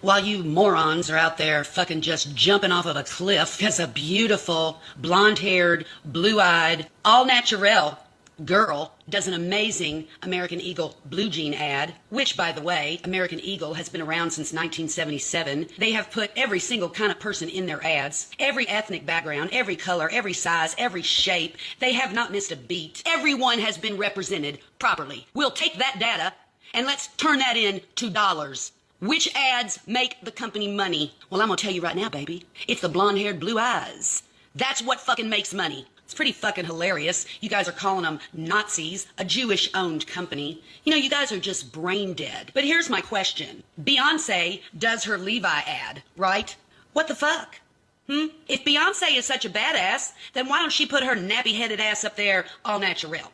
while you morons are out there fucking just jumping off of a cliff because a beautiful, blonde-haired, blue-eyed, all-natural girl does an amazing American Eagle blue jean ad, which, by the way, American Eagle has been around since 1977. They have put every single kind of person in their ads, every ethnic background, every color, every size, every shape. They have not missed a beat. Everyone has been represented properly. We'll take that data and let's turn that into dollars. Which ads make the company money? Well, I'm gonna tell you right now, baby. It's the blonde-haired blue eyes. That's what fucking makes money. It's pretty fucking hilarious. You guys are calling them Nazis, a Jewish-owned company. You know, you guys are just brain dead. But here's my question. Beyonce does her Levi ad, right? What the fuck? If Beyonce is such a badass, then why don't she put her nappy-headed ass up there all natural?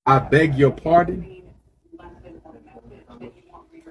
I beg your pardon?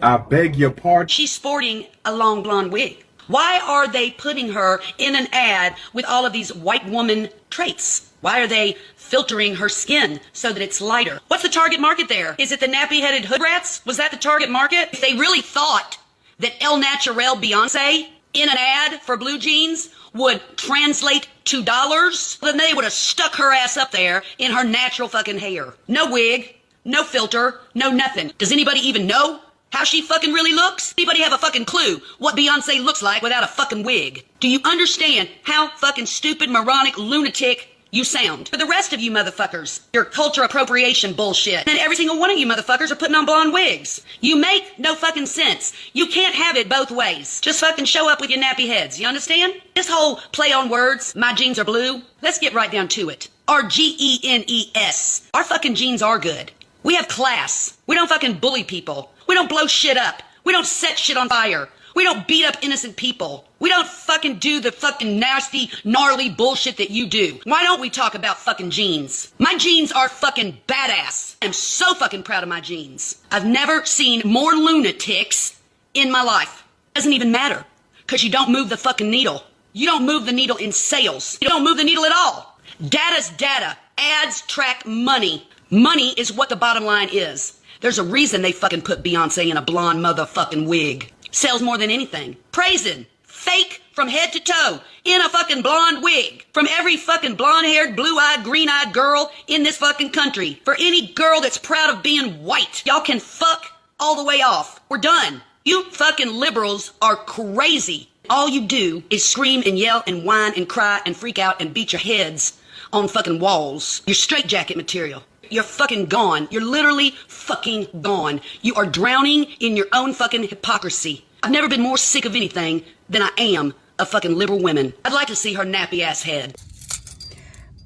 I beg your pardon? She's sporting a long blonde wig. Why are they putting her in an ad with all of these white woman traits? Why are they filtering her skin so that it's lighter? What's the target market there? Is it the nappy-headed hood rats? Was that the target market? If they really thought that El Natural Beyonce in an ad for blue jeans would translate to dollars, then they would have stuck her ass up there in her natural fucking hair. No wig, no filter, no nothing. Does anybody even know how she fucking really looks? Anybody have a fucking clue what Beyonce looks like without a fucking wig? Do you understand how fucking stupid, moronic, lunatic you sound? For the rest of you motherfuckers, your culture appropriation bullshit, and every single one of you motherfuckers are putting on blonde wigs. You make no fucking sense. You can't have it both ways. Just fucking show up with your nappy heads, you understand? This whole play on words, my jeans are blue, let's get right down to it. R-G-E-N-E-S. Our fucking jeans are good. We have class. We don't fucking bully people. We don't blow shit up. We don't set shit on fire. We don't beat up innocent people. We don't fucking do the fucking nasty, gnarly bullshit that you do. Why don't we talk about fucking jeans? My jeans are fucking badass. I'm so fucking proud of my jeans. I've never seen more lunatics in my life. Doesn't even matter, because you don't move the fucking needle. You don't move the needle in sales. You don't move the needle at all. Data's data. Ads track money. Money is what the bottom line is. There's a reason they fucking put Beyonce in a blonde motherfucking wig. Sells more than anything. Praising. Fake from head to toe. In a fucking blonde wig. From every fucking blonde-haired, blue-eyed, green-eyed girl in this fucking country. For any girl that's proud of being white. Y'all can fuck all the way off. We're done. You fucking liberals are crazy. All you do is scream and yell and whine and cry and freak out and beat your heads on fucking walls. You're straitjacket material. You're fucking gone. You're literally fucking gone. You are drowning in your own fucking hypocrisy. I've never been more sick of anything than I am of fucking liberal women. I'd like to see her nappy ass head.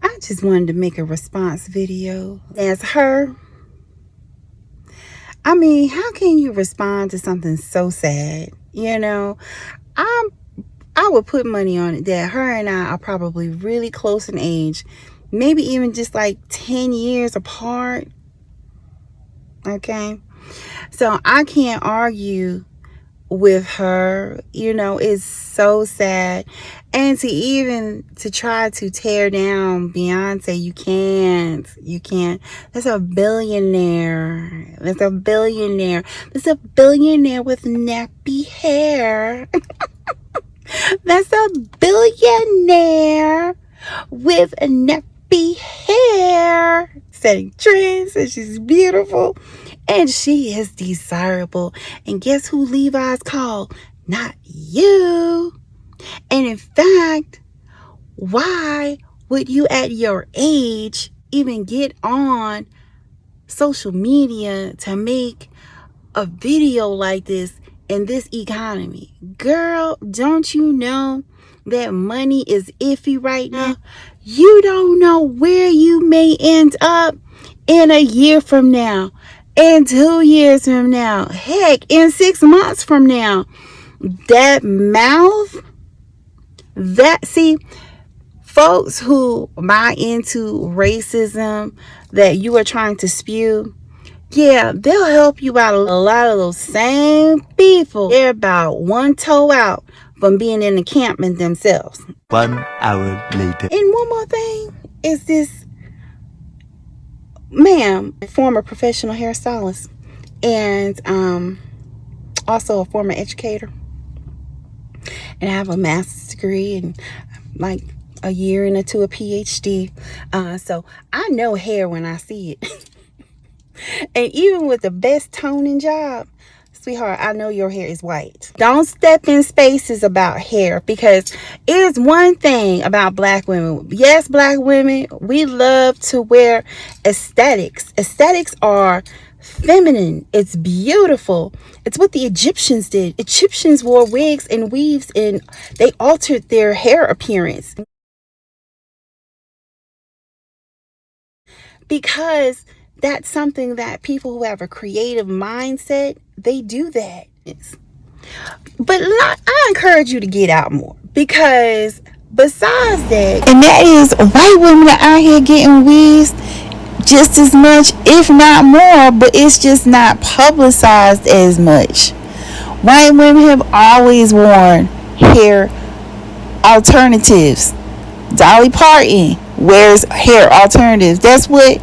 I just wanted to make a response video as her. I mean, how can you respond to something so sad? You know, I would put money on it that her and I are probably really close in age. Maybe even just like 10 years apart. Okay. So I can't argue with her. You know, it's so sad. And to try to tear down Beyonce, you can't. That's a billionaire. That's a billionaire with nappy hair. That's a billionaire with a nappy hair, setting trends, and she's beautiful and she is desirable. And guess who Levi's called? Not you. And in fact, why would you at your age even get on social media to make a video like this in this economy? Girl, don't you know that money is iffy right now? You don't know where you may end up in a year from now, in 2 years from now, heck, in 6 months from now. That mouth, see, folks who buy into racism that you are trying to spew, yeah, they'll help you out. A lot of those same people, they're about one toe out from being in encampment themselves. 1 hour later. And one more thing is this ma'am, former professional hairstylist and also a former educator. and I have a master's degree and like a year into a PhD. So I know hair when I see it. And even with the best toning job, sweetheart, I know your hair is white. Don't step in spaces about hair, because it is one thing about black women. Yes, black women, we love to wear aesthetics. Aesthetics are feminine. It's beautiful. It's what the Egyptians did. Egyptians wore wigs and weaves, and they altered their hair appearance because that's something that people who have a creative mindset, they do that. But I encourage you to get out more, because besides that, and that is, white women are out here getting wigs just as much, if not more, but it's just not publicized as much. White women have always worn hair alternatives. Dolly Parton wears hair alternatives. That's what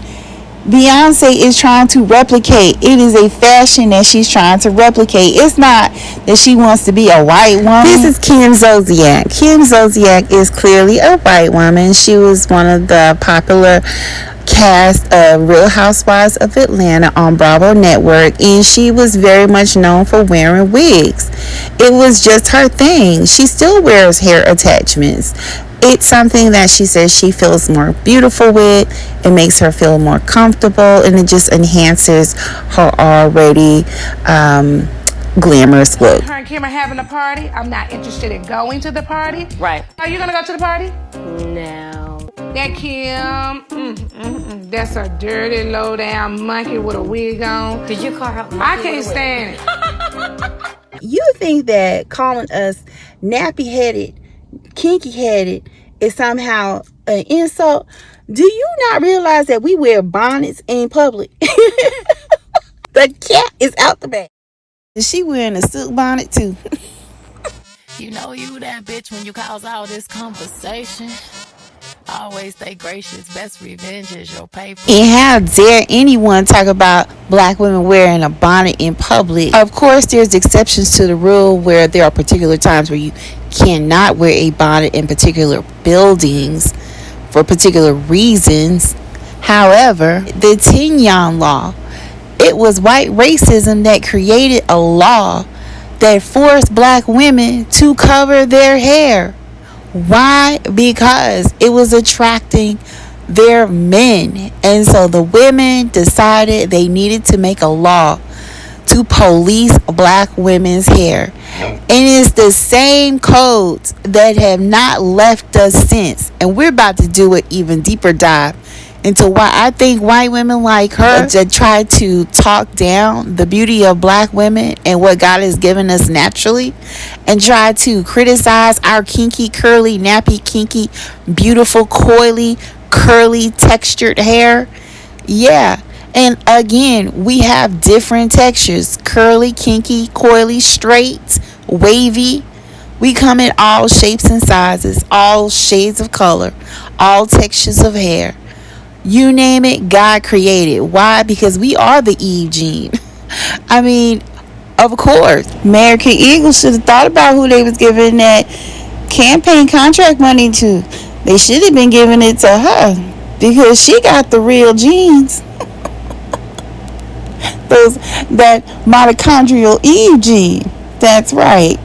Beyonce is trying to replicate. It is a fashion that she's trying to replicate. It's not that she wants to be a white woman. This is Kim Zolciak. Kim Zolciak is clearly a white woman. She was one of the popular cast of Real Housewives of Atlanta on Bravo Network, and she was very much known for wearing wigs. It was just her thing. She still wears hair attachments. It's something that she says she feels more beautiful with. It makes her feel more comfortable, and it just enhances her already glamorous look. Her and Kim are having a party. I'm not interested in going to the party. Right. Are you gonna go to the party? No. That Kim, that's a dirty, low-down monkey with a wig on. Did you call her? I can't stand it. You think that calling us nappy-headed, kinky-headed is somehow an insult? Do you not realize that we wear bonnets in public? The cat is out the bag. Is she wearing a silk bonnet too? You know you that bitch when you cause all this conversation. Always stay gracious. Best revenge is your paper. And how dare anyone talk about black women wearing a bonnet in public? Of course, there's exceptions to the rule where there are particular times where you cannot wear a bonnet in particular buildings for particular reasons. However, the Tignon law, it was white racism that created a law that forced black women to cover their hair. Why? Because it was attracting their men. And so the women decided they needed to make a law to police black women's hair. And it's the same codes that have not left us since. And we're about to do an even deeper dive into why I think white women like her to try to talk down the beauty of black women and what God has given us naturally, and try to criticize our kinky, curly, nappy, kinky, beautiful, coily, curly, textured hair. Yeah. And again, we have different textures: curly, kinky, coily, straight, wavy. We come in all shapes and sizes, all shades of color, all textures of hair. You name it, God created. Why? Because we are the Eve gene. I mean, of course, American Eagle should have thought about who they was giving that campaign contract money to. They should have been giving it to her, because she got the real genes. That mitochondrial Eve gene. That's right.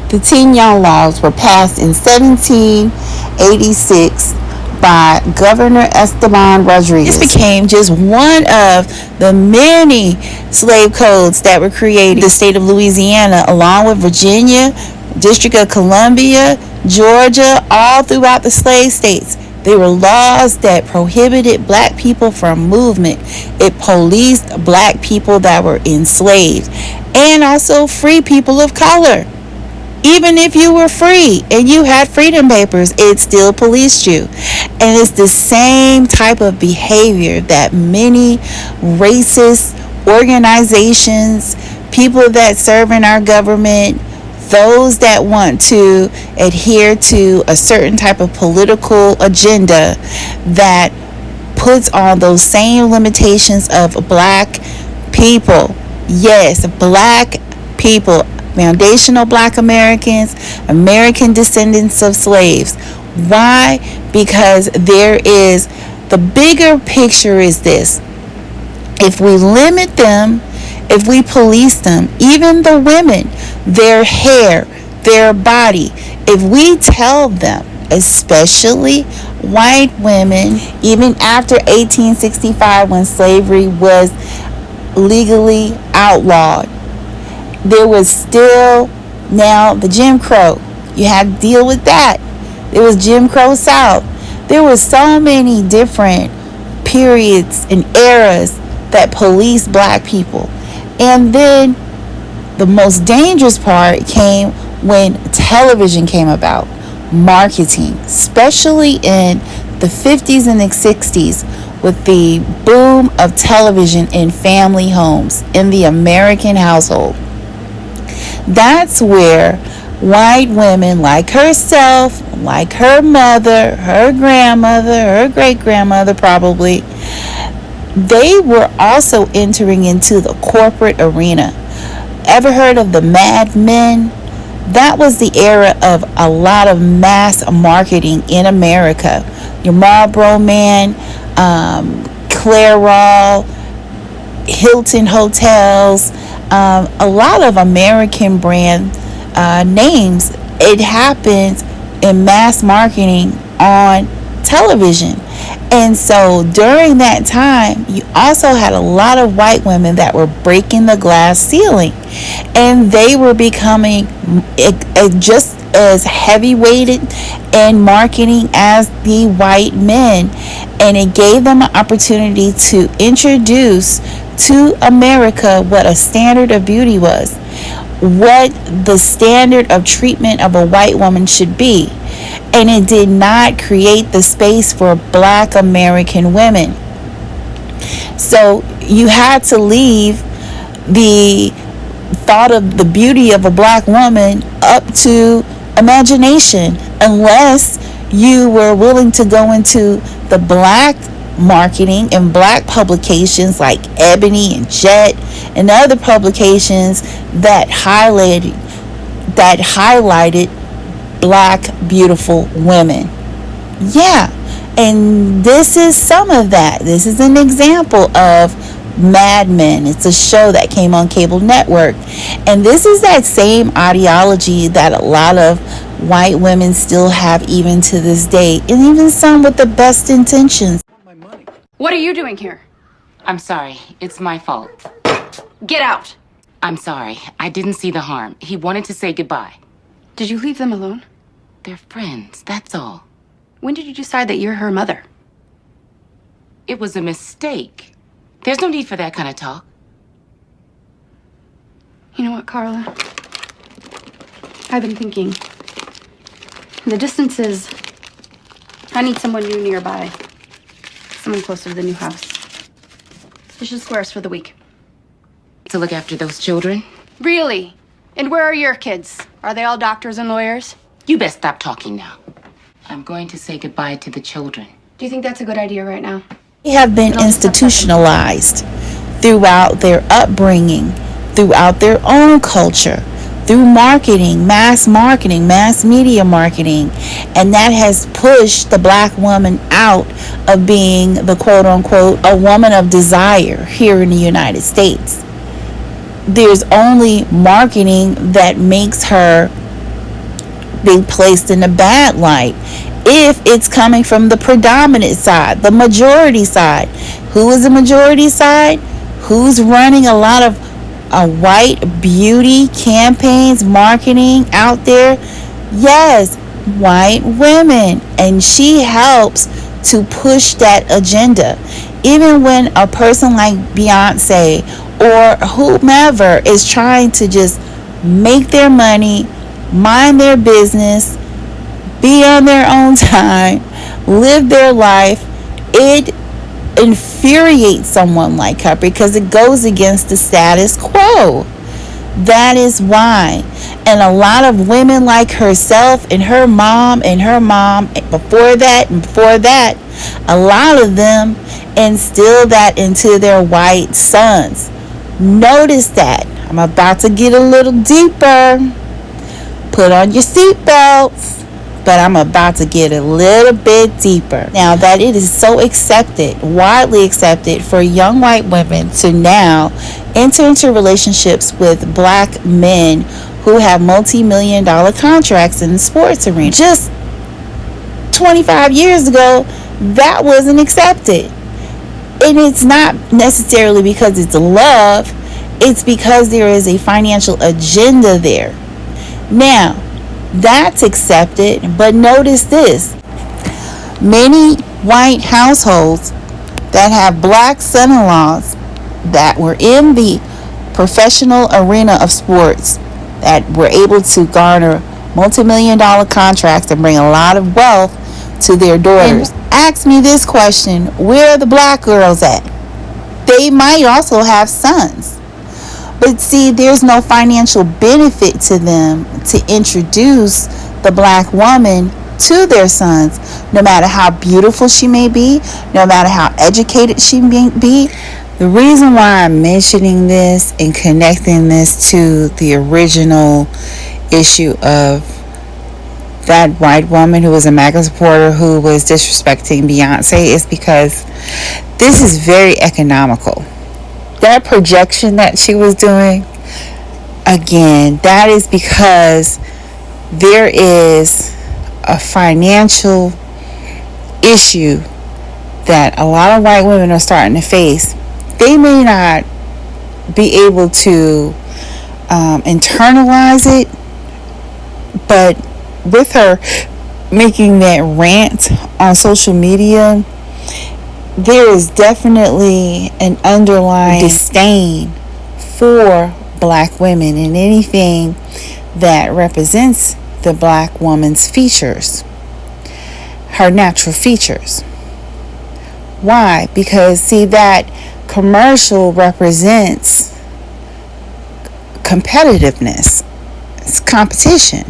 The Tignon laws were passed in 1786 by Governor Esteban Rodriguez. This became just one of the many slave codes that were created in the state of Louisiana, along with Virginia, District of Columbia, Georgia, all throughout the slave states. They were laws that prohibited black people from movement. It policed black people that were enslaved, and also free people of color. Even if you were free and you had freedom papers, it still policed you. And it's the same type of behavior that many racist organizations, people that serve in our government, those that want to adhere to a certain type of political agenda that puts on those same limitations of black people. Yes, black people. foundational black Americans, American descendants of slaves. Why? Because the bigger picture is this. If we limit them, if we police them, even the women, their hair, their body, if we tell them, especially white women, even after 1865 when slavery was legally outlawed, there was still now the Jim Crow. You had to deal with that. There was Jim Crow South. There were so many different periods and eras that policed black people. And then the most dangerous part came when television came about. Marketing, especially in the 50s and the 60s, with the boom of television in family homes, in the American household. That's where white women like herself, like her mother, her grandmother, her great-grandmother probably, they were also entering into the corporate arena. Ever heard of the Mad Men? That was the era of a lot of mass marketing in America. Your Marlboro Man, Clairol, Hilton Hotels, a lot of American brand names. It happens in mass marketing on television. And so during that time, you also had a lot of white women that were breaking the glass ceiling, and they were becoming just as heavy-weighted in marketing as the white men. And it gave them an opportunity to introduce to America what a standard of beauty was, what the standard of treatment of a white woman should be. And it did not create the space for black American women. So you had to leave the thought of the beauty of a black woman up to imagination, unless you were willing to go into the black marketing and black publications like Ebony and Jet and other publications that highlighted black beautiful women. Yeah, and this is some of that. This is an example of Mad Men. It's a show that came on cable network, and this is that same ideology that a lot of white women still have even to this day, and even some with the best intentions. What are you doing here? I'm sorry. It's my fault. Get out. I'm sorry. I didn't see the harm. He wanted to say goodbye. Did you leave them alone? They're friends, that's all. When did you decide that you're her mother? It was a mistake. There's no need for that kind of talk. You know what, Carla? I've been thinking. The distances. I need someone new nearby. Someone closer to the new house. You should square us for the week. To look after those children? Really? And where are your kids? Are they all doctors and lawyers? You best stop talking now. I'm going to say goodbye to the children. Do you think that's a good idea right now? They have been institutionalized throughout their upbringing, throughout their own culture, through marketing, mass media marketing, and that has pushed the black woman out of being the quote-unquote a woman of desire here in the United States. There's only marketing that makes her be placed in a bad light if it's coming from the predominant side, the majority side. Who is the majority side? Who's running a lot of white beauty campaigns, marketing out there? Yes, white women. And she helps to push that agenda. Even when a person like Beyonce or whomever is trying to just make their money, mind their business, be on their own time, live their life, it infuriates someone like her because it goes against the status quo. That is why. And a lot of women like herself and her mom before that, a lot of them instill that into their white sons. Notice that. I'm about to get a little deeper. Put on your seatbelts. But I'm about to get a little bit deeper. Now that it is so accepted, widely accepted for young white women to now enter into relationships with black men who have multi-million-dollar contracts in the sports arena. Just 25 years ago, that wasn't accepted. And it's not necessarily because it's love, it's because there is a financial agenda there. Now, that's accepted, but notice this. Many white households that have black son-in-laws that were in the professional arena of sports, that were able to garner multi-million-dollar contracts and bring a lot of wealth to their daughters. Ask me this question: where are the black girls at? They might also have sons. But see, there's no financial benefit to them to introduce the black woman to their sons, no matter how beautiful she may be, no matter how educated she may be. The reason why I'm mentioning this and connecting this to the original issue of that white woman who was a MAGA supporter who was disrespecting Beyonce is because this is very economical. That projection that she was doing, again, that is because there is a financial issue that a lot of white women are starting to face. They may not be able to internalize it, but with her making that rant on social media, there is definitely an underlying disdain for black women and anything that represents the black woman's features, her natural features. Why? Because see, that commercial represents competitiveness. It's competition.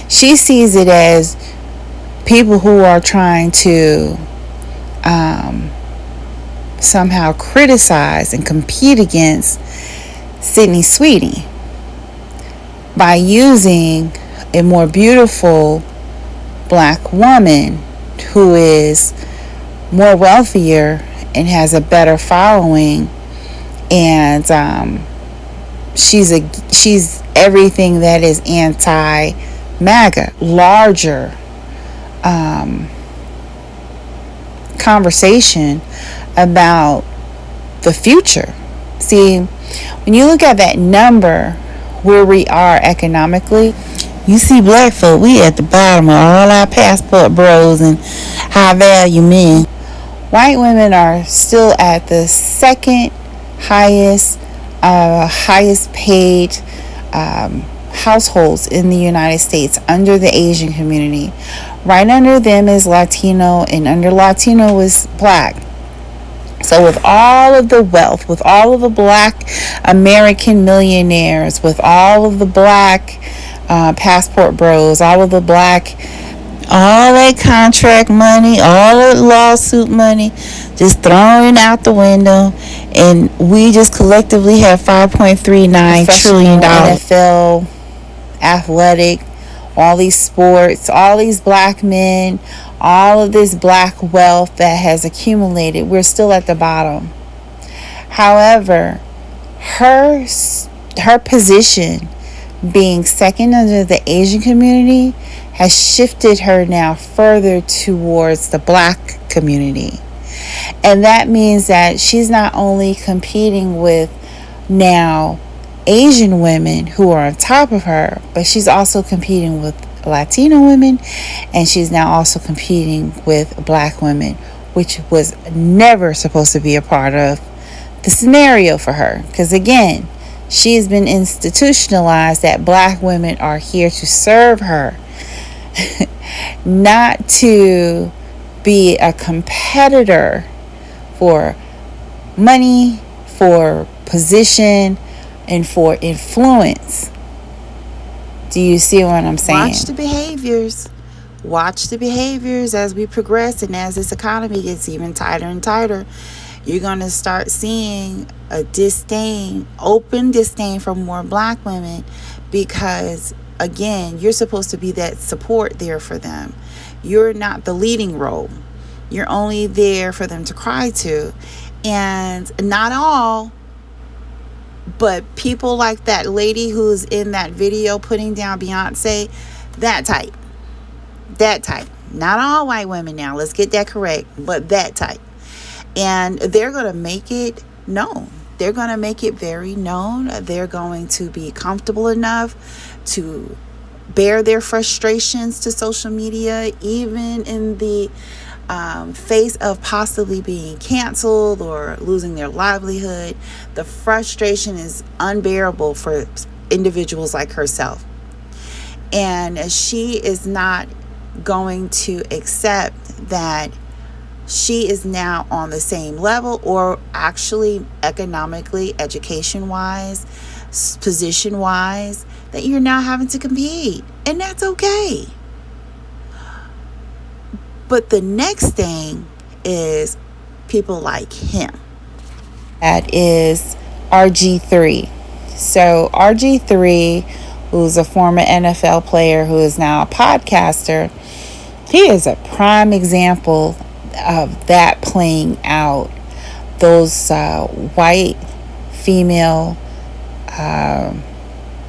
She sees it as people who are trying to somehow criticize and compete against Sydney Sweeney by using a more beautiful black woman who is more wealthier and has a better following, and she's everything that is anti-MAGA. Larger conversation about the future. See, when you look at that number where we are economically, you see black folk, we at the bottom of all our passport bros and high value men. White women are still at the second highest paid households in the United States, under the Asian community. Right under them is Latino, and under Latino is black. So with all of the wealth, with all of the black American millionaires, with all of the black passport bros, all of the black, all that contract money, all the lawsuit money, just thrown out the window, and we just collectively have $5.39 trillion. NFL, athletic, all these sports, all these black men, all of this black wealth that has accumulated. We're still at the bottom. However, her position being second under the Asian community has shifted her now further towards the black community. And that means that she's not only competing with now Asian women who are on top of her, but she's also competing with Latino women, and she's now also competing with black women, which was never supposed to be a part of the scenario for her. Because again, she has been institutionalized that black women are here to serve her, not to be a competitor for money, for position, and for influence. Do you see what I'm saying? Watch the behaviors. Watch the behaviors as we progress and as this economy gets even tighter and tighter. You're going to start seeing a disdain, open disdain for more black women because, again, you're supposed to be that support there for them. You're not the leading role. You're only there for them to cry to. And not all, but people like that lady who's in that video putting down Beyonce, that type. That type. Not all white women now. Let's get that correct. But that type. And they're going to make it known. They're going to make it very known. They're going to be comfortable enough to bear their frustrations to social media, even in the face of possibly being canceled or losing their livelihood. The frustration is unbearable for individuals like herself. And she is not going to accept that she is now on the same level, or actually economically, education-wise, position-wise, that you're now having to compete. And that's okay. But the next thing is people like him. That is RG3. So RG3, who's a former NFL player who is now a podcaster, he is a prime example of that playing out. Those white female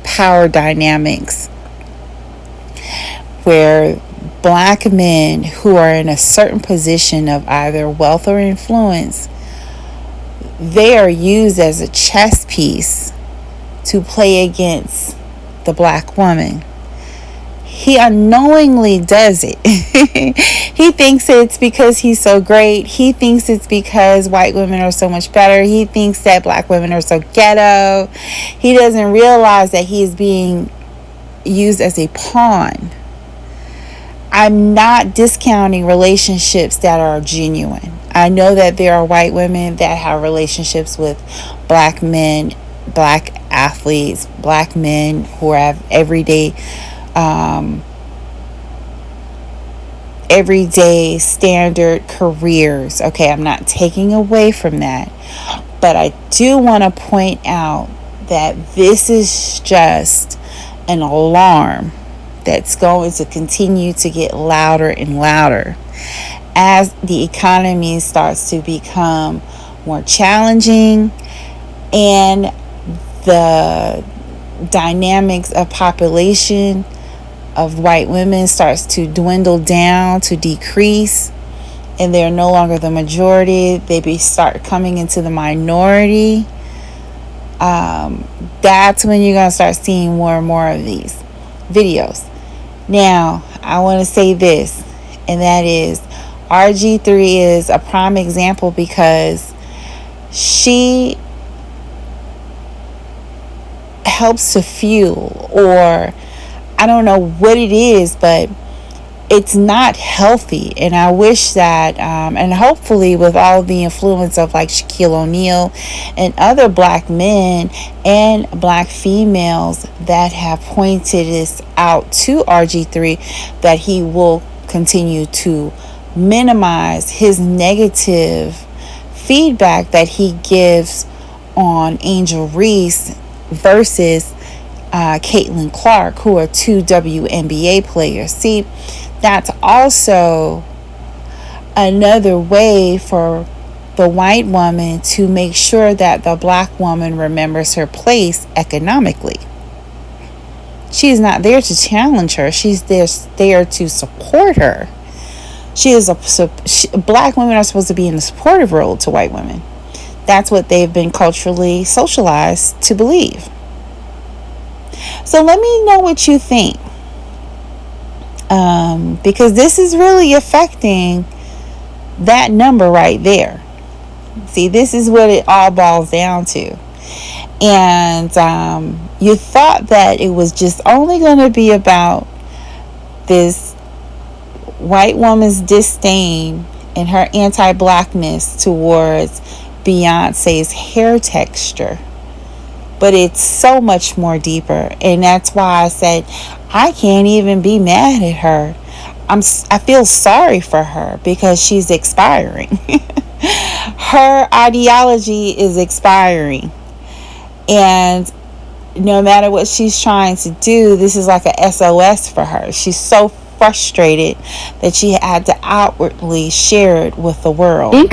power dynamics where black men who are in a certain position of either wealth or influence, they are used as a chess piece to play against the black woman. He unknowingly does it. He thinks it's because he's so great. He thinks it's because white women are so much better. He thinks that black women are so ghetto. He doesn't realize that he is being used as a pawn. I'm not discounting relationships that are genuine. I know that there are white women that have relationships with black men, black athletes, black men who have everyday standard careers. Okay, I'm not taking away from that. But I do want to point out that this is just an alarm that's going to continue to get louder and louder as the economy starts to become more challenging and the dynamics of population of white women starts to dwindle down, to decrease, and they're no longer the majority. They start coming into the minority. That's when you're going to start seeing more and more of these videos. Now, I want to say this, and that is RG3 is a prime example because she helps to fuel, or I don't know what it is, but it's not healthy. And I wish that, and hopefully with all the influence of like Shaquille O'Neal and other black men and black females that have pointed this out to RG3, that he will continue to minimize his negative feedback that he gives on Angel Reese versus Caitlin Clark, who are two WNBA players. See, that's also another way for the white woman to make sure that the black woman remembers her place economically. She is not there to challenge her. She's there to support her. Black women are supposed to be in the supportive role to white women. That's what they've been culturally socialized to believe. So let me know what you think. Because this is really affecting that number right there. See, this is what it all boils down to. And you thought that it was just only going to be about this white woman's disdain and her anti-blackness towards Beyonce's hair texture. But it's so much more deeper. And that's why I said I can't even be mad at her. I feel sorry for her because she's expiring. her ideology is expiring, and no matter what she's trying to do, this is like a SOS for her. She's so frustrated that she had to outwardly share it with the world.